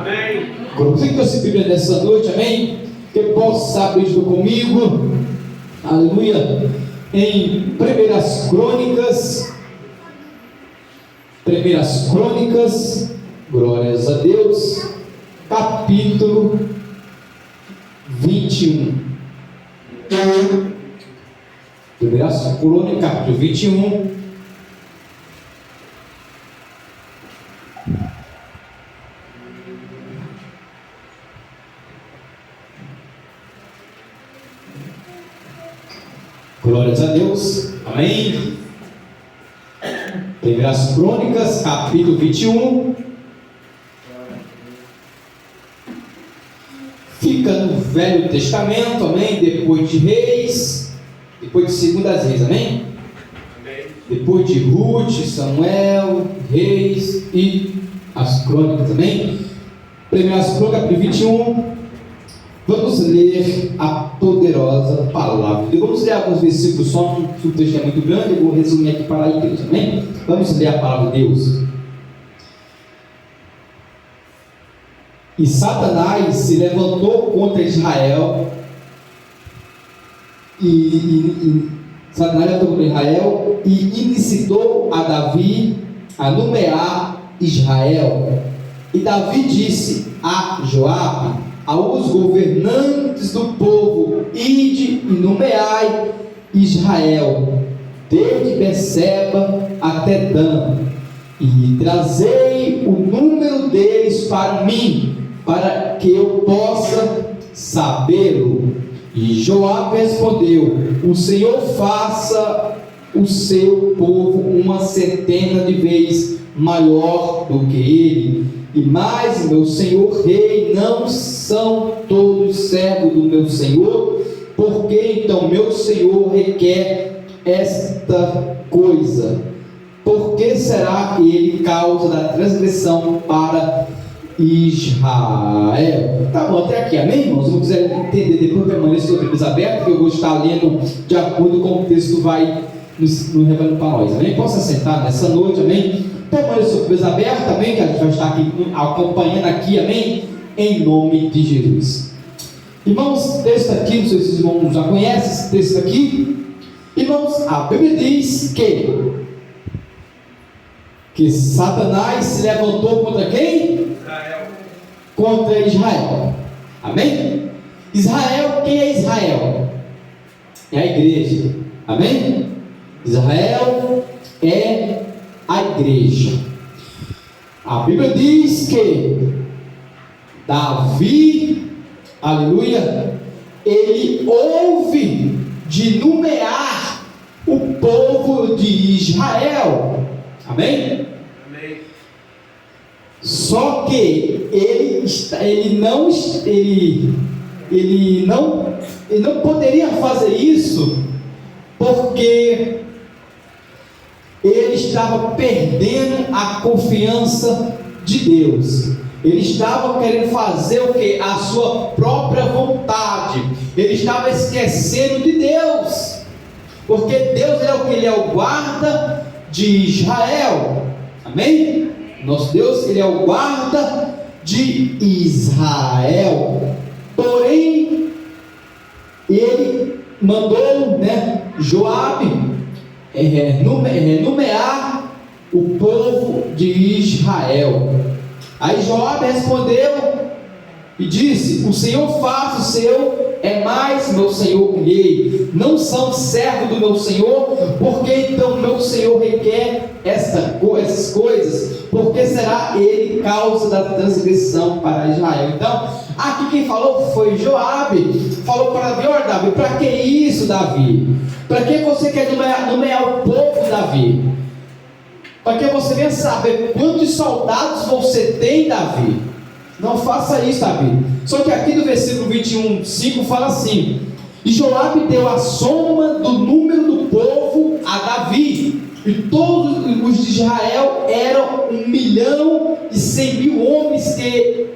Amém. Você que trouxe a Bíblia nessa noite, amém? Que possa abrir junto comigo, aleluia, em Primeiras Crônicas, glórias a Deus, capítulo 21. Primeiras Crônicas, capítulo 21. Glórias a Deus, amém. Primeiras Crônicas, capítulo 21. Fica no Velho Testamento, amém. Depois de Reis, depois de Segundas Reis, amém. Depois de Ruth, Samuel, Reis e as Crônicas, amém. Primeiras Crônicas, capítulo 21. Vamos ler a poderosa palavra. Vamos ler alguns versículos só, o texto é muito grande, eu vou resumir aqui para a igreja, amém? Vamos ler a palavra de Deus. E Satanás se levantou contra Israel, Satanás levantou contra Israel e incitou a Davi a nomear Israel. E Davi disse a Joabe, aos governantes do povo: ide e nomeai Israel, desde Beceba até Dan, e trazei o número deles para mim, para que eu possa sabê-lo. E Joabe respondeu: o Senhor faça o seu povo uma centena de vezes maior do que ele. E mais, meu senhor rei, não são todos servos do meu senhor? Porque então meu senhor requer esta coisa? Por que será ele causa da transgressão para Israel? Tá bom, até aqui, amém, irmãos? Se não quiser entender, depois permaneça com a Bíblia aberta, que eu vou estar lendo de acordo com o texto vai nos revelando para nós, amém? Posso sentar nessa noite, amém? Permaneça com a Bíblia aberta, amém? Que a gente vai estar aqui acompanhando aqui, amém? Em nome de Jesus. Irmãos, texto aqui, não sei se os irmãos já conhecem esse texto aqui. Irmãos, a Bíblia diz que Satanás se levantou contra quem? Israel. Contra Israel. Amém? Israel, quem é Israel? É a igreja. Amém? Israel é a igreja. A Bíblia diz que Davi, aleluia, ele ouve de nomear o povo de Israel. Amém? Amém. Só que ele não poderia fazer isso, porque ele estava perdendo a confiança de Deus. Ele estava querendo fazer o que? A sua própria vontade. Ele estava esquecendo de Deus, porque Deus é o que? Ele é o guarda de Israel. Amém? Nosso Deus, ele é o guarda de Israel. Porém, ele mandou, Joabe nomear o povo de Israel. Aí Joabe respondeu e disse: o Senhor faça o seu, é mais, meu senhor rei, não são servos do meu senhor? Porque então meu senhor requer essas coisas? Porque será ele causa da transgressão para Israel? Então, aqui quem falou foi Joabe. Falou para Davi: olha, Davi, para que isso, Davi? Para que você quer nomear o povo, Davi? Para que você venha saber quantos soldados você tem, Davi? Não faça isso, Davi. Só que aqui no versículo 21:5 fala assim: e Joabe deu a soma do número do povo a Davi, e todos os de Israel eram 1.100.000 homens que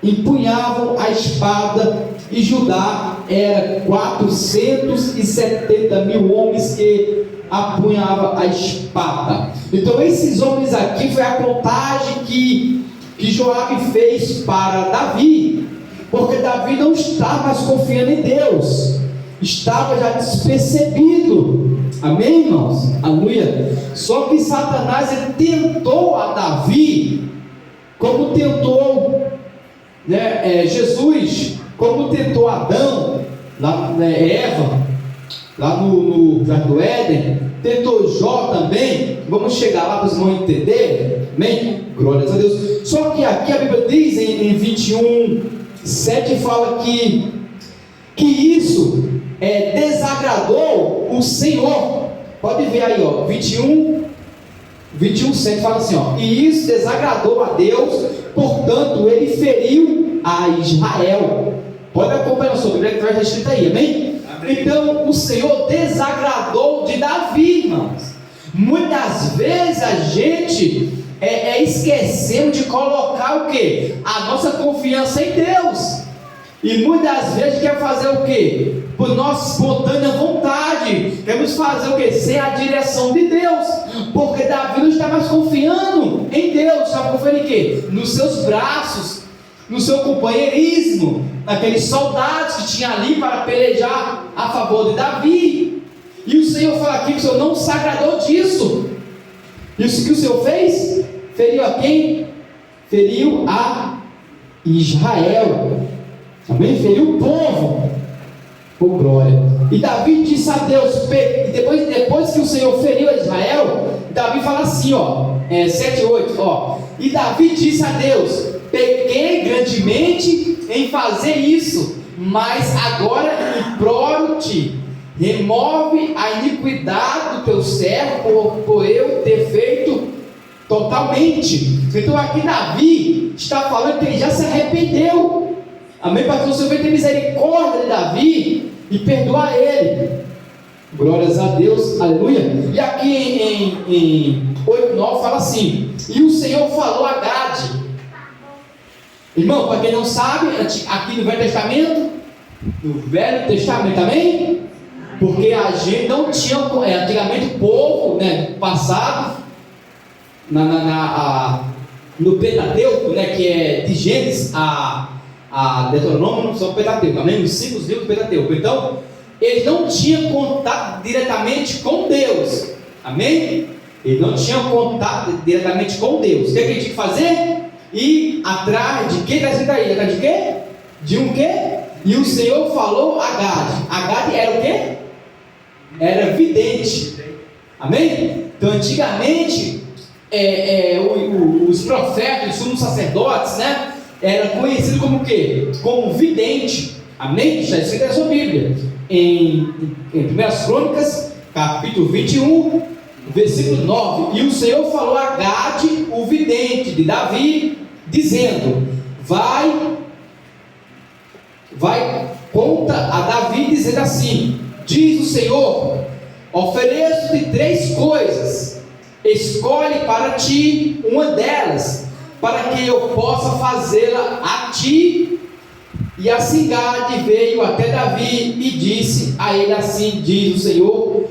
empunhavam a espada, e Judá era 470.000 homens que apunhavam a espada. Então esses homens aqui foi a contagem que que Joabe fez para Davi, porque Davi não estava mais confiando em Deus, estava já despercebido. Amém, irmãos? Aleluia. Só que Satanás ele tentou a Davi, como tentou Jesus, como tentou Adão, Eva, lá no Jardim do Éden, tentou Jó também. Vamos chegar lá para os irmãos entender. Amém? Glórias a Deus. Só que aqui a Bíblia diz em 21:7 fala que isso desagradou o Senhor. Pode ver aí, 21:7 fala assim, e isso desagradou a Deus, portanto ele feriu a Israel. Pode acompanhar sobre o que vai estar escrito aí, amém? Então o Senhor desagradou de Davi, irmãos. Muitas vezes a gente esquecemos de colocar o que? A nossa confiança em Deus. E muitas vezes quer fazer o que? Por nossa espontânea vontade. Queremos fazer o que? Sem a direção de Deus. Porque Davi não está mais confiando em Deus. Está confiando em quê? Nos seus braços, no seu companheirismo, naqueles soldados que tinha ali para pelejar a favor de Davi. E o Senhor fala aqui que o Senhor não se agradou disso. Isso que o Senhor fez? Feriu a quem? Feriu a Israel. Amém? Feriu o povo. Por glória. E Davi disse a Deus, depois que o Senhor feriu a Israel, Davi fala assim, 7:8, e Davi disse a Deus: pequei grandemente em fazer isso, mas agora imploro-te, remove a iniquidade do teu servo, por eu ter feito totalmente. Então aqui Davi está falando que ele já se arrependeu. Amém? Para que o Senhor venha ter misericórdia de Davi e perdoar ele. Glórias a Deus, aleluia. E aqui em 8:9 fala assim: e o Senhor falou a Gade. Irmão, para quem não sabe, aqui no Velho Testamento também, porque a gente não tinha, antigamente o povo, passado no Pentateuco, que é de Gênesis a Deuteronômio, não são Pentateuco, amém? Os 5 livros do Pentateuco. Então, eles não tinham contato diretamente com Deus, amém? Eles não tinham contato diretamente com Deus. O que ele tinha que fazer? Ir atrás de quem está escrito aí? Atrás de quê? De um quê? E o Senhor falou a Gade. A Gade era o quê? Era vidente, amém? Então, antigamente, os profetas, os sumos sacerdotes, era conhecido como o quê? Como vidente. Amém? Está escrito na sua Bíblia. Em 1 Crônicas, capítulo 21, versículo 9. E o Senhor falou a Gade, o vidente de Davi, dizendo: Vai, conta a Davi, dizendo assim: diz o Senhor, ofereço-te 3 coisas, escolhe para ti uma delas, para que eu possa fazê-la a ti. E assim Gade veio até Davi e disse a ele: assim diz o Senhor,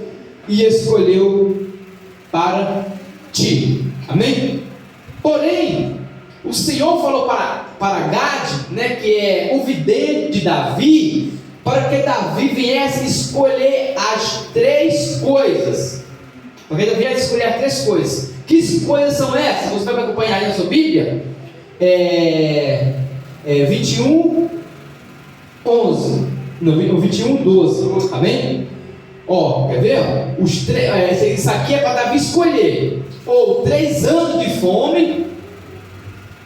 e escolheu para ti. Amém? Porém, o Senhor falou para Gade, que é o vidente de Davi, para que Davi viesse escolher as 3 coisas. Porque Davi viesse escolher as 3 coisas. Que coisas são essas? Você vai me acompanhar aí na sua Bíblia? 21:11. No 21:12. Amém? Quer ver? Isso aqui é para Davi escolher: ou 3 anos de fome,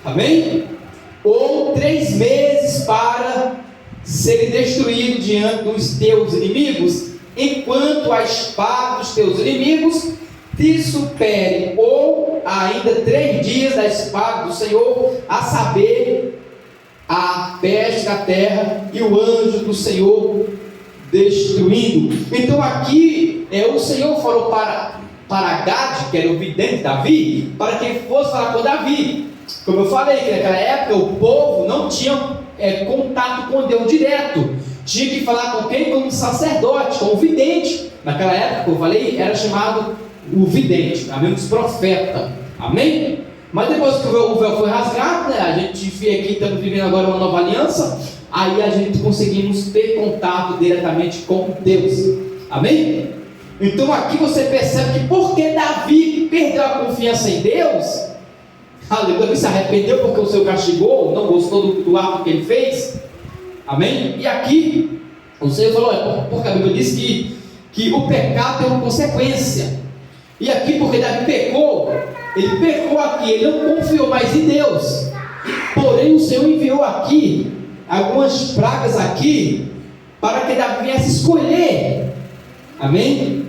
amém? Ou 3 meses para serem destruídos diante dos teus inimigos, enquanto a espada dos teus inimigos te supere, ou ainda 3 dias da espada do Senhor, a saber, a peste da terra e o anjo do Senhor destruindo. Então aqui o Senhor falou para Gade, que era o vidente de Davi, para que ele fosse falar com Davi. Como eu falei, que naquela época o povo não tinha contato com Deus direto, tinha que falar com quem? Com o sacerdote, com o vidente. Naquela época, como eu falei, era chamado o vidente, amém? Dos profetas, amém? Mas depois que o véu foi rasgado, né, a gente vê aqui, estamos vivendo agora uma nova aliança, aí a gente conseguimos ter contato diretamente com Deus. Amém? Então aqui você percebe que porque Davi perdeu a confiança em Deus, aleluia, se arrependeu porque o Senhor castigou, não gostou do ato que ele fez. Amém? E aqui o Senhor falou, porque a Bíblia diz que o pecado tem uma consequência. E aqui porque Davi pecou, ele pecou aqui, ele não confiou mais em Deus. Porém o Senhor enviou aqui algumas pragas aqui para que Davi viesse escolher. Amém?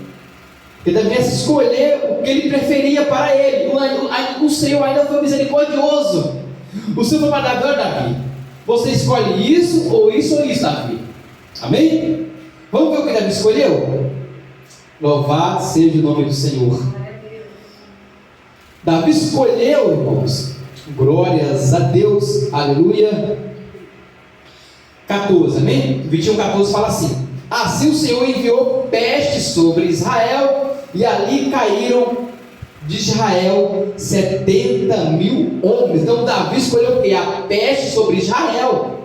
Que Davi viesse escolher o que ele preferia para ele. O Senhor ainda foi misericordioso. O Senhor falou para Davi, olha Davi, você escolhe isso, ou isso, Davi. Amém? Vamos ver o que Davi escolheu? Louvado seja o nome do Senhor. Davi escolheu, irmãos, glórias a Deus, aleluia. 14, amém? 21:14 fala assim: assim o Senhor enviou peste sobre Israel, e ali caíram de Israel 70.000 homens. Então Davi escolheu o que? A peste sobre Israel.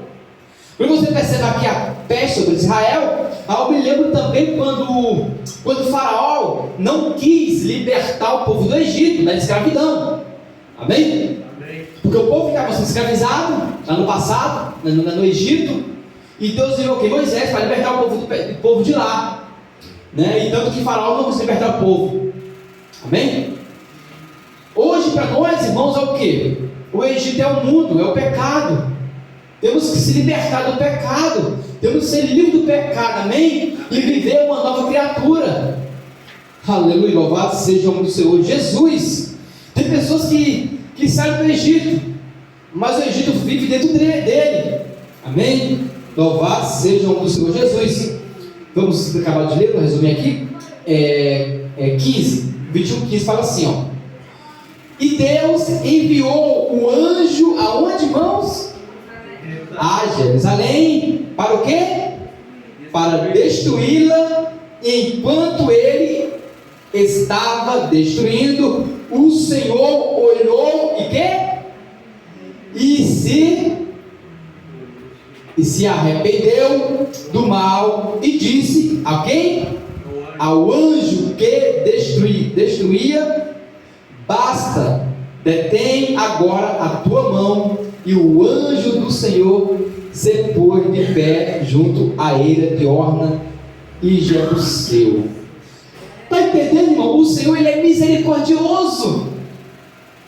Quando você percebe aqui a peste sobre Israel, eu me lembro também quando o faraó não quis libertar o povo do Egito, da escravidão. Amém? Amém. Porque o povo ficava sendo escravizado lá no passado, no Egito, e Deus enviou Moisés para libertar o povo de lá, né? E tanto que o faraó não quis libertar o povo. Amém? Hoje para nós, irmãos, é o que? O Egito é o mundo, é o pecado. Temos que se libertar do pecado, temos que ser livres do pecado, amém? E viver uma nova criatura. Aleluia, louvado seja o nome do Senhor Jesus. Tem pessoas que saem do Egito, mas o Egito vive dentro dele, amém? Louvado seja o nome do Senhor Jesus. Vamos acabar de ler, vou resumir aqui. 21:15 fala assim, ó: e Deus enviou o anjo aonde, irmãos? A Jerusalém, para o quê? Para destruí-la. Enquanto ele estava destruindo, o Senhor olhou e quê? E se arrependeu do mal e disse a quem? Ao anjo que destruía: basta, detém agora a tua mão. E o anjo do Senhor se pôs de pé junto à eira de Orna e Jebuseu. Está entendendo, irmão? O Senhor, ele é misericordioso.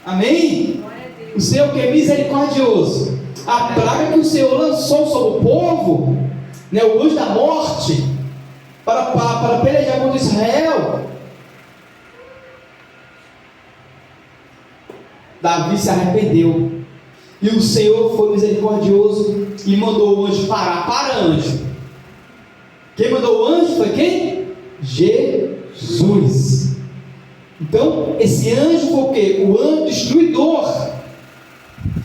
Amém? O Senhor que é misericordioso. A praga que o Senhor lançou sobre o povo, né, o anjo da morte, para pelejar contra Israel, Davi se arrependeu. E o Senhor foi misericordioso e mandou o anjo parar. Para, anjo. Quem mandou o anjo foi quem? Jesus. Então, esse anjo foi o quê? O anjo destruidor.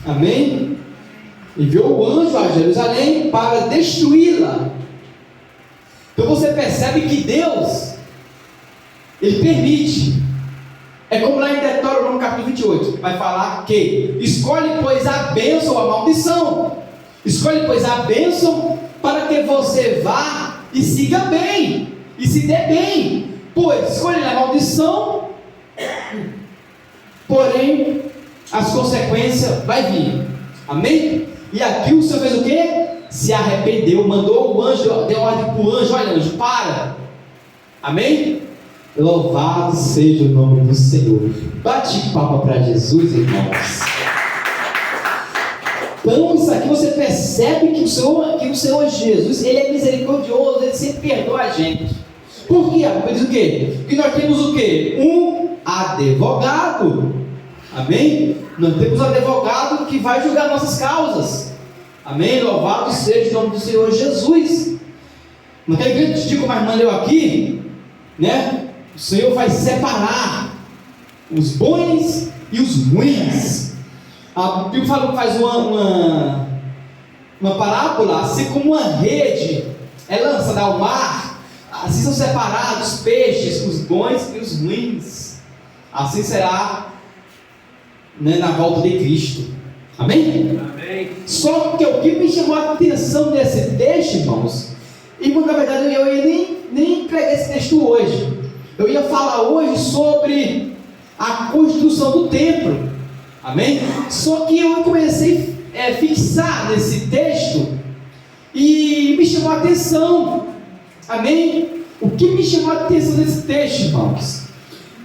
Amém? Enviou o anjo a Jerusalém para destruí-la. Então você percebe que Deus, ele permite. É como lá em Deuteronômio capítulo 28, vai falar que escolhe, pois, a bênção ou a maldição. Escolhe, pois, a bênção para que você vá e siga bem, e se dê bem. Pois, escolhe a maldição, porém, as consequências vai vir. Amém? E aqui o Senhor fez o quê? Se arrependeu, mandou o anjo, deu ordem para o anjo: olha, anjo, para. Amém? Louvado seja o nome do Senhor. Bate palma para Jesus, irmãos. Então, isso aqui você percebe que o Senhor Jesus, ele é misericordioso, ele sempre perdoa a gente. Por quê? Porque diz o quê? Que nós temos o quê? Um advogado. Amém? Nós temos um advogado que vai julgar nossas causas. Amém? Louvado seja o nome do Senhor Jesus. Naquele grande dia, como a irmã leu aqui, né? O Senhor vai separar os bons e os ruins. A Bíblia faz uma parábola, assim como uma rede é lançada ao mar, assim são separados os peixes, os bons e os ruins. Assim será né, na volta de Cristo. Amém? Amém. Só que o que me chamou a atenção nesse texto, irmãos, na verdade eu ia nem pregar esse texto hoje. Eu ia falar hoje sobre a construção do templo. Amém? Só que eu comecei a fixar nesse texto e me chamou a atenção. Amém? O que me chamou a atenção nesse texto, irmãos?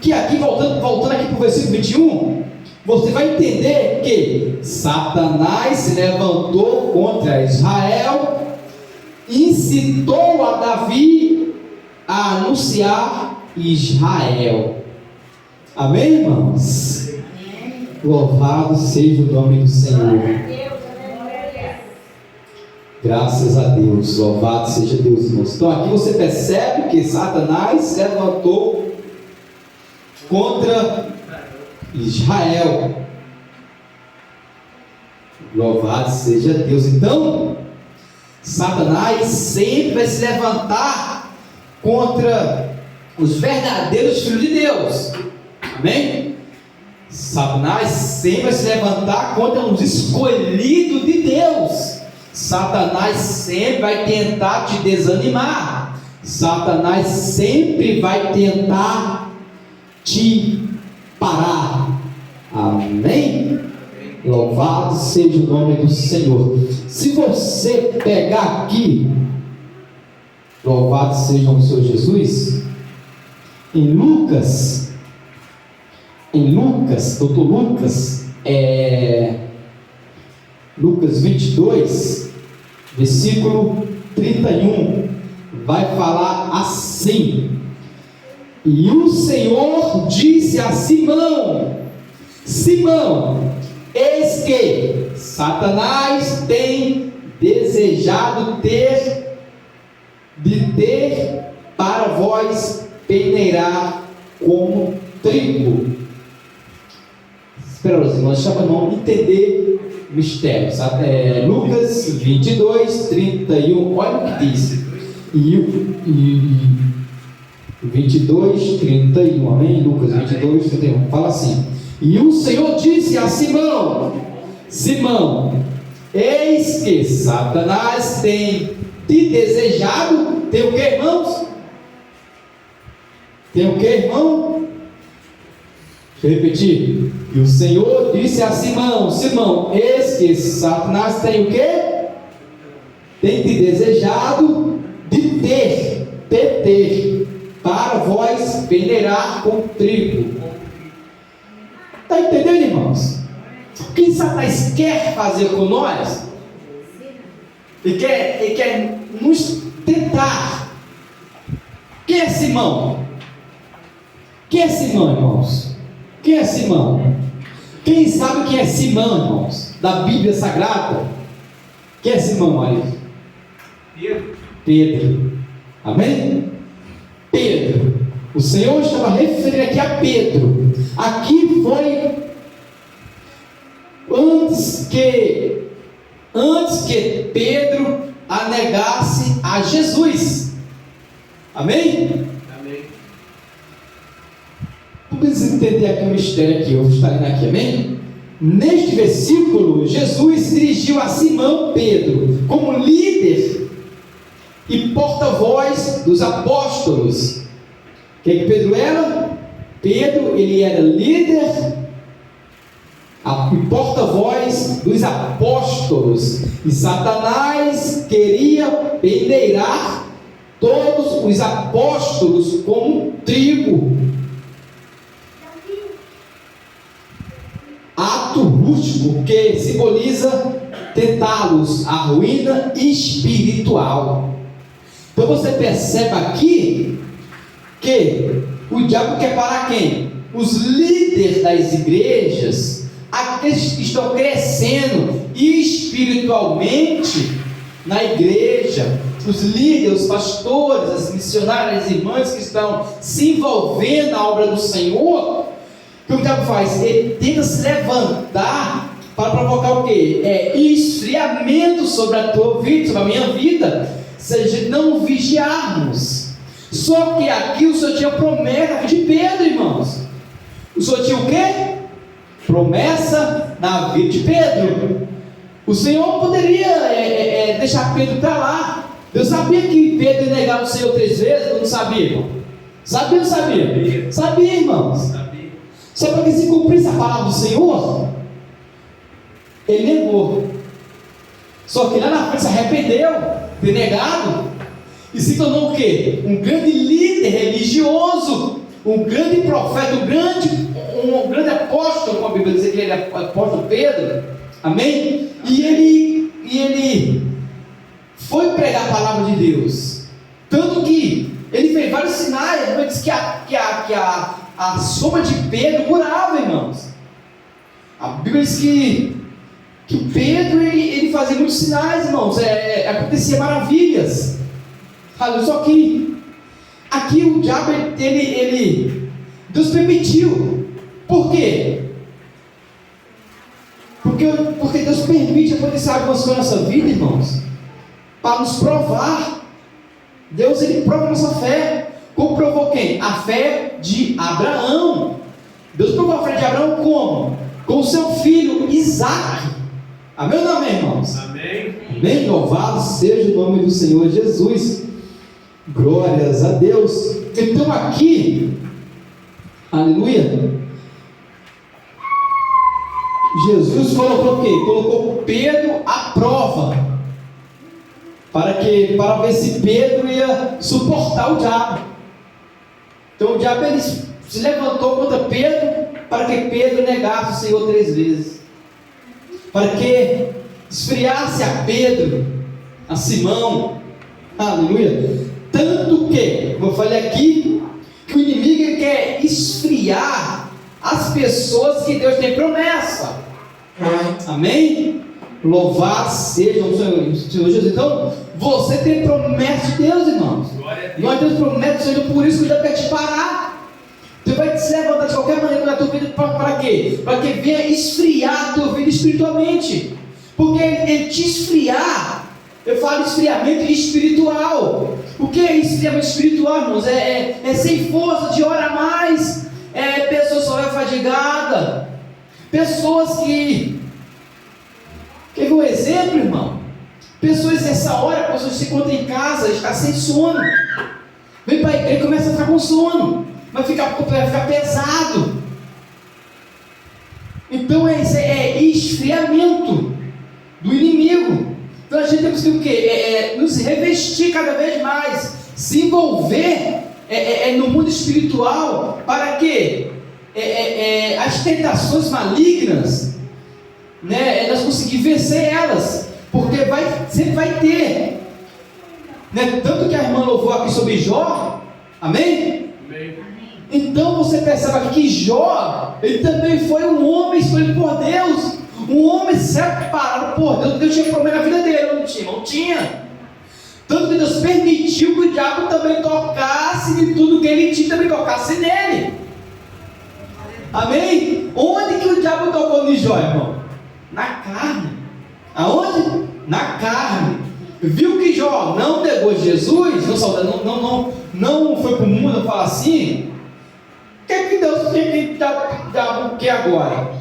Que aqui, voltando aqui para o versículo 21, você vai entender que Satanás se levantou contra Israel, incitou a Davi a anunciar Israel. Amém, irmãos? Louvado seja o nome do Senhor. Graças a Deus, louvado seja Deus, irmãos. Então aqui você percebe que Satanás se levantou contra Israel. Louvado seja Deus. Então, Satanás sempre vai se levantar contra os verdadeiros filhos de Deus. Amém? Satanás sempre vai se levantar contra os escolhidos de Deus. Satanás sempre vai tentar te desanimar. Satanás sempre vai tentar te parar. Amém? Louvado seja o nome do Senhor. Se você pegar aqui, louvado seja o Senhor Jesus, em Lucas, doutor Lucas, Lucas 22, versículo 31, vai falar assim: e o Senhor disse a Simão: Simão, eis que Satanás tem desejado ter para vós peneirar como trigo. Espera, os irmãos, deixa para não entender o mistério, sabe? Lucas 22, 31, olha o que diz. E 22, 31, amém? Lucas 22, 31, fala assim: e o Senhor disse a Simão: Simão, eis que Satanás tem te desejado. Tem o que, irmãos? Tem o que, irmão? Deixa eu repetir. E o Senhor disse a Simão: Simão, eis que Satanás tem o que? Tem te desejado de ter para vós peneirar com trigo. Está entendendo, irmãos? O que Satanás quer fazer com nós? Ele quer nos tentar. Quem é Simão? Quem é Simão, irmãos? Quem é Simão? Quem sabe o que é Simão, irmãos? Da Bíblia Sagrada? Quem é Simão aí? Pedro. Amém? Pedro. O Senhor estava referindo aqui a Pedro. Aqui foi antes que Pedro anegasse a Jesus. Amém? Amém. Vamos entender aqui o mistério aqui. Eu vou estar indo aqui, amém? Neste versículo, Jesus se dirigiu a Simão Pedro como líder e porta-voz dos apóstolos. O que Pedro era? Pedro, ele era líder e porta-voz dos apóstolos. E Satanás queria peneirar todos os apóstolos como trigo. Ato rústico que simboliza tentá-los à ruína espiritual. Então você percebe aqui que o diabo quer parar quem? Os líderes das igrejas, aqueles que estão crescendo espiritualmente na igreja, os líderes, os pastores, as missionárias, as irmãs que estão se envolvendo na obra do Senhor. O que o diabo faz? Ele tenta se levantar para provocar o quê? Esfriamento sobre a tua vida, sobre a minha vida, se a gente não vigiarmos. Só que aqui o Senhor tinha promessa de Pedro, irmãos. O Senhor tinha o quê? promessa na vida de Pedro. O Senhor poderia deixar Pedro para lá. Deus sabia que Pedro ia negar o Senhor 3 vezes, ou não sabia, irmão? Sabia ou não sabia? Sabia, irmãos. Sabia. Só para que se cumprisse a palavra do Senhor, ele negou. Só que lá na frente se arrependeu, ter negado, e se tornou o quê? Um grande líder religioso, um grande profeta, um grande apóstolo, como a Bíblia diz que ele é apóstolo Pedro, amém? E ele foi pregar a palavra de Deus, tanto que ele fez vários sinais. Ele disse que a sombra de Pedro curava, irmãos. A Bíblia diz que Pedro ele fazia muitos sinais, irmãos, acontecia maravilhas. Só que aqui o diabo, Deus permitiu. Por quê? Porque Deus permite acontecer algumas coisas na nossa vida, irmãos, para nos provar. Deus, ele prova a nossa fé. Como provou quem? A fé de Abraão. Deus provou a fé de Abraão como? Com o seu filho Isaque. Amém ou não, amém, irmãos? Amém. Bem louvado seja o nome do Senhor Jesus. Glórias a Deus. Então aqui, aleluia, Jesus colocou o quê? Colocou Pedro à prova, para ver se Pedro ia suportar o diabo. Então o diabo ele se levantou contra Pedro, para que Pedro negasse o Senhor 3 vezes, para que esfriasse a Pedro, a Simão, aleluia. Tanto que, como eu falei aqui, que o inimigo ele quer esfriar as pessoas que Deus tem promessa. Amém? Louvado seja o Senhor Jesus. Então, você tem promessa de Deus, irmãos. Nós temos promessa do Senhor, por isso que Deus quer te parar. Deus vai te levantar de qualquer maneira na tua vida. Para quê? Para que venha esfriar a tua vida espiritualmente. Porque ele te esfriar, eu falo esfriamento espiritual. O que é esfriamento espiritual, irmãos? É sem força de hora a mais. Pessoas só fadigadas. Pessoas que... Quer ver um exemplo, irmão? Pessoas nessa hora, pessoas se encontram em casa, está sem sono. Vem para a igreja e começa a ficar com sono. Vai ficar pesado. Então é esfriamento do inimigo. Então a gente tem que o quê? Nos revestir cada vez mais, se envolver no mundo espiritual, para que as tentações malignas, né, nós conseguir vencer elas, porque sempre vai ter, né? Tanto que a irmã louvou aqui sobre Jó, amém? Amém. Então você percebe aqui que Jó, ele também foi um homem escolhido por Deus, um homem separado por Deus. Deus tinha promessa na vida dele, não tinha. Tanto que Deus permitiu que o diabo também tocasse de tudo que ele tinha, também tocasse nele. Amém? Onde que o diabo tocou em Jó, irmão? Na carne. Aonde? Na carne. Viu que Jó não negou Jesus, não foi para o mundo falar assim. O que Deus tem o que agora?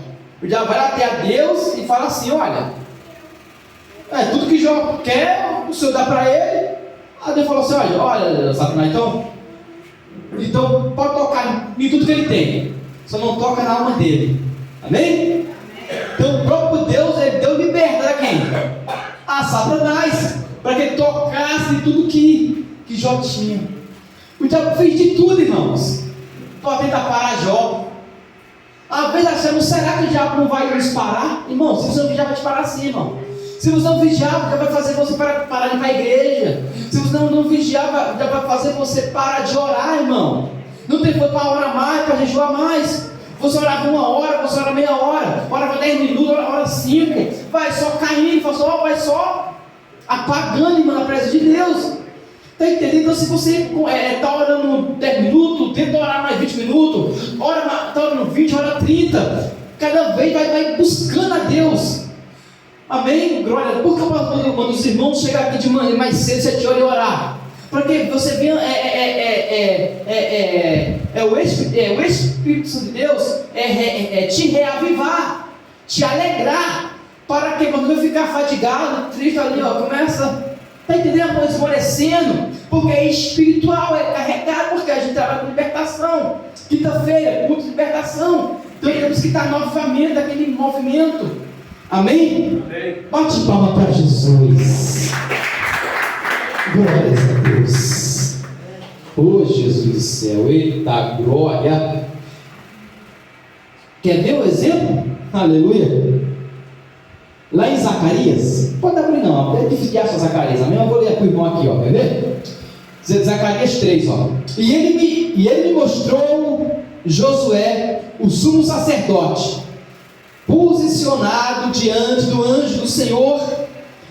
O diabo vai até a Deus e fala assim: olha, tudo que Jó quer, o Senhor dá para ele. Aí Deus falou assim: olha, Satanás, então pode tocar em tudo que ele tem, só não toca na alma dele. Amém? Então o próprio Deus, ele deu liberdade a quem? A Satanás, para que ele tocasse em tudo que Jó tinha. O diabo fez de tudo, irmãos, para tentar parar Jó. Às vezes achamos: será que o diabo não vai nos parar? Irmão, se você não vigiar, vai te parar sim, irmão. Se você não vigiar, já vai fazer você parar de ir para a igreja. Se você não vigiar, já vai fazer você parar de orar, irmão. Não tem força para orar mais, para jejuar mais. Você orava 1 hora, você ora meia hora, orava 10 minutos, ora 5. Vai só caindo, vai só apagando, irmão, na presença de Deus. Está entendendo? Então, se você está orando 10 minutos, tenta orar mais 20 minutos, está orando 20, ora 30. Cada vez vai buscando a Deus. Amém? Glória. Por que quando os irmãos chegam aqui de manhã mais cedo, 7 horas e orar? Porque você vê, o Espírito Santo de Deus te reavivar, te alegrar, para que você não ficar fadigado, triste ali, começa, está entendendo? Esmorecendo, porque é espiritual, é carregado, porque a gente trabalha com libertação. Quinta-feira, culto de libertação. Então temos que estar novamente naquele movimento. Amém? Amém. Bate palma para Jesus. Glórias a Deus. Oh, Jesus do céu, eita glória. Quer ver o exemplo? Aleluia. Lá em Zacarias, pode abrir não, é difícil de achar Zacarias, amém? Eu vou ler para o irmão aqui, quer ver? Zacarias 3, E ele me mostrou Josué, o sumo sacerdote, posicionado diante do anjo do Senhor,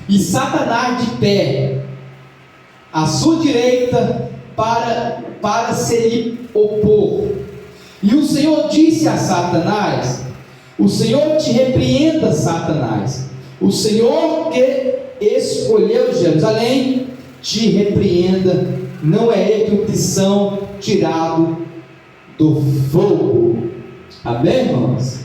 e Satanás de pé à sua direita para se lhe opor. E o Senhor disse a Satanás: o Senhor te repreenda, Satanás. O Senhor que escolheu Jerusalém te repreenda. Não é ele que são tirado do fogo. Amém, irmãos?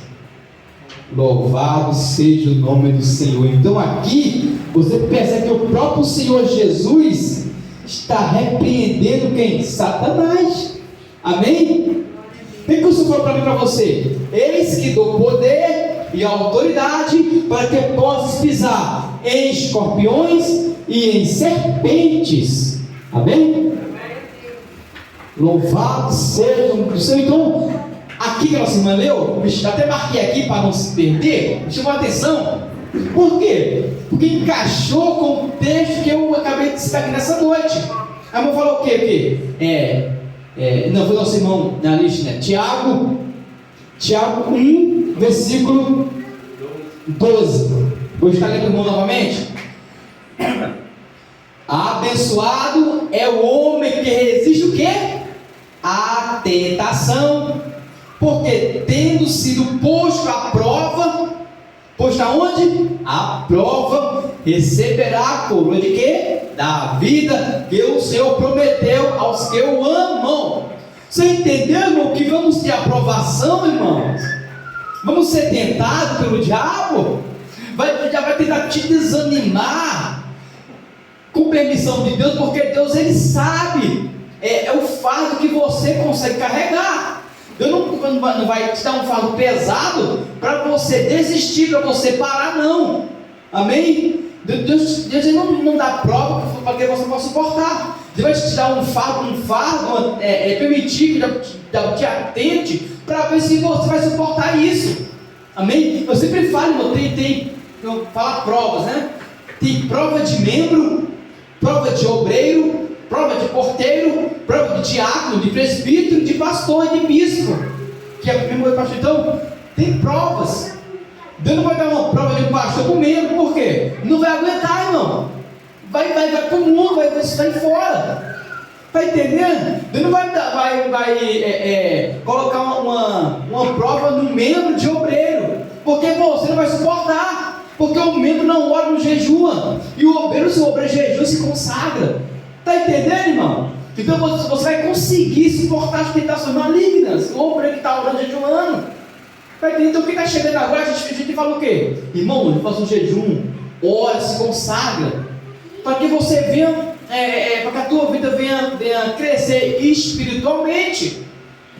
Louvado seja o nome do Senhor. Então aqui você percebe que o próprio Senhor Jesus está repreendendo quem? Satanás. Amém? O que o Senhor falou para mim e para você? Eis que dou poder e autoridade para que possas pisar em escorpiões e em serpentes. Amém? Louvado seja o Senhor. Então, aqui que a nossa irmã leu, até marquei aqui para não se perder, me chamou a atenção. Por quê? Porque encaixou com o texto que eu acabei de citar aqui nessa noite. A irmã falou o quê? Não, foi nosso irmão na lista, né? Tiago 1, versículo 12. Vou estar lendo o irmão novamente. Abençoado é o homem que resiste o quê? A tentação, porque tendo sido posto à prova, posto aonde? A prova, receberá a coroa de quê? Da vida que o Senhor prometeu aos que o amam. Você entendeu, irmão, que vamos ter aprovação, irmãos? Vamos ser tentados pelo diabo? Já vai tentar te desanimar, com permissão de Deus, porque Deus, Ele sabe, é o fardo que você consegue carregar. Deus não vai te dar um fardo pesado para você desistir, para você parar, não. Amém? Deus não dá prova para que você possa suportar. Deus vai te dar um fardo, permitir que te atente, para ver se você vai suportar isso. Amém? Eu sempre falo, irmão, eu falo provas, né? Tem prova de membro, prova de obreiro, prova de porteiro, prova de diácono, de presbítero, de pastor e de bispo, que é o mesmo pastor. Então, tem provas. Deus não vai dar uma prova de um pastor para o membro, por quê? Não vai aguentar, irmão. Vai para o mundo, vai sair fora. Está entendendo? Deus não vai colocar uma prova no membro de obreiro, porque você não vai suportar. Porque o membro não ora, não jejua. E o obreiro, se o obreiro jejua, se consagra. Está entendendo, irmão? Então você vai conseguir suportar as tentações malignas. O obreiro que está orando, jejuando. Tá entendendo? Então quem está chegando agora, a gente fala o quê? Irmão, ele faz um jejum, ora, se consagra. Para que você venha, para que a tua vida venha crescer espiritualmente.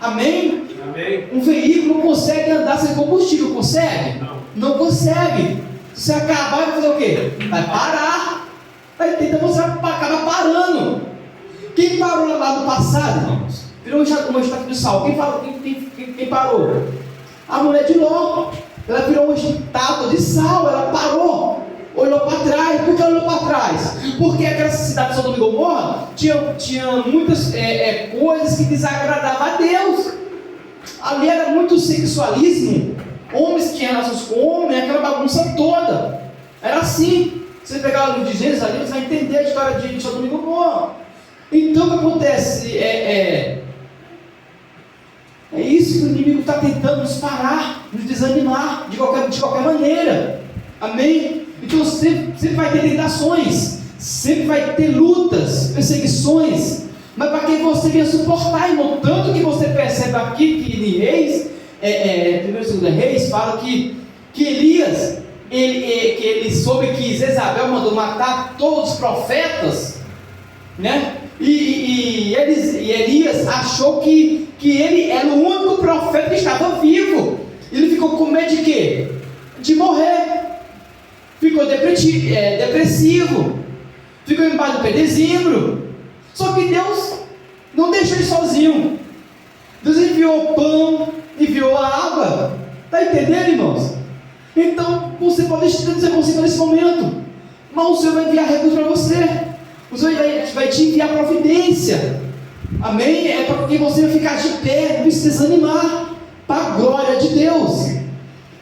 Amém? Amém? Um veículo não consegue andar sem combustível, consegue? Não consegue. Se acabar, vai fazer o quê? Vai parar. Então você acaba parando. Quem parou lá no passado, irmãos? Virou uma estátua de sal. Quem parou? A mulher de Ló. Ela virou uma estátua de sal. Ela parou. Olhou para trás. Por que olhou para trás? Porque aquela cidade de Sodoma e Gomorra tinha muitas coisas que desagradavam a Deus. Ali era muito sexualismo. Homens que tinham relações com homens, aquela bagunça toda. Era assim. Você pegar o livro de Gênesis ali, você vai entender a história de Sodoma e Gomorra. Então o que acontece? É isso que o inimigo está tentando nos parar, nos desanimar de qualquer maneira. Amém? Então sempre vai ter tentações. sempre vai ter lutas, perseguições, mas para que você venha suportar, irmão. Tanto que você percebe aqui que em Reis, 1º e 2 Reis, fala que Elias, que ele soube que Jezabel mandou matar todos os profetas, né? E Elias achou que ele era o único profeta que estava vivo. Ele ficou com medo de quê? De morrer. Ficou depressivo. Ficou embaixo do pé de zimbro. Só que Deus não deixou ele sozinho. Deus enviou pão, enviou água. Está entendendo, irmãos? Então você pode dizer consigo nesse momento, mas o Senhor vai enviar recursos para você. O Senhor vai te enviar providência. Amém? É para que você vai ficar de pé, não precisa desanimar, para a glória de Deus.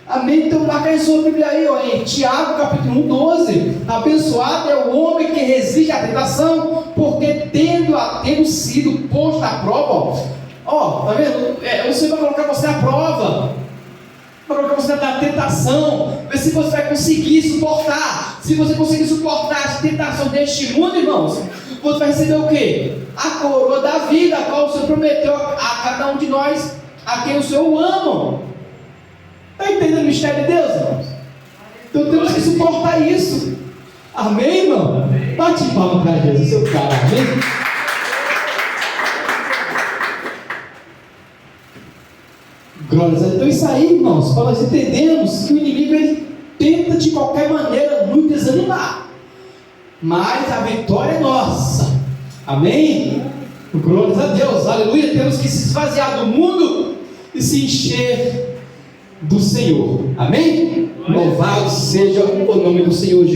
Amém? Então marca aí sua Bíblia aí, ó, em Tiago capítulo 1:12. Abençoado é o homem que resiste à tentação, porque tendo sido posto à prova, ó, tá vendo? O Senhor vai colocar você à prova, vai colocar você na tentação, ver se você vai conseguir suportar. Se você conseguir suportar as tentações deste mundo, irmãos, você vai receber o quê? A coroa da vida, a qual o Senhor prometeu a cada um de nós, a quem o Senhor ama. Está entendendo o mistério de Deus, irmãos? Então temos que suportar isso. Amém, irmão? Amém. Bate palma para Jesus, seu cara. Amém? Glórias a Deus. Então isso aí, irmãos, para nós entendermos que o inimigo ele tenta de qualquer maneira nos desanimar, mas a vitória é nossa. Amém? Glórias a Deus, aleluia. Temos que se esvaziar do mundo e se encher do Senhor. Amém? Louvado seja o nome do Senhor Jesus.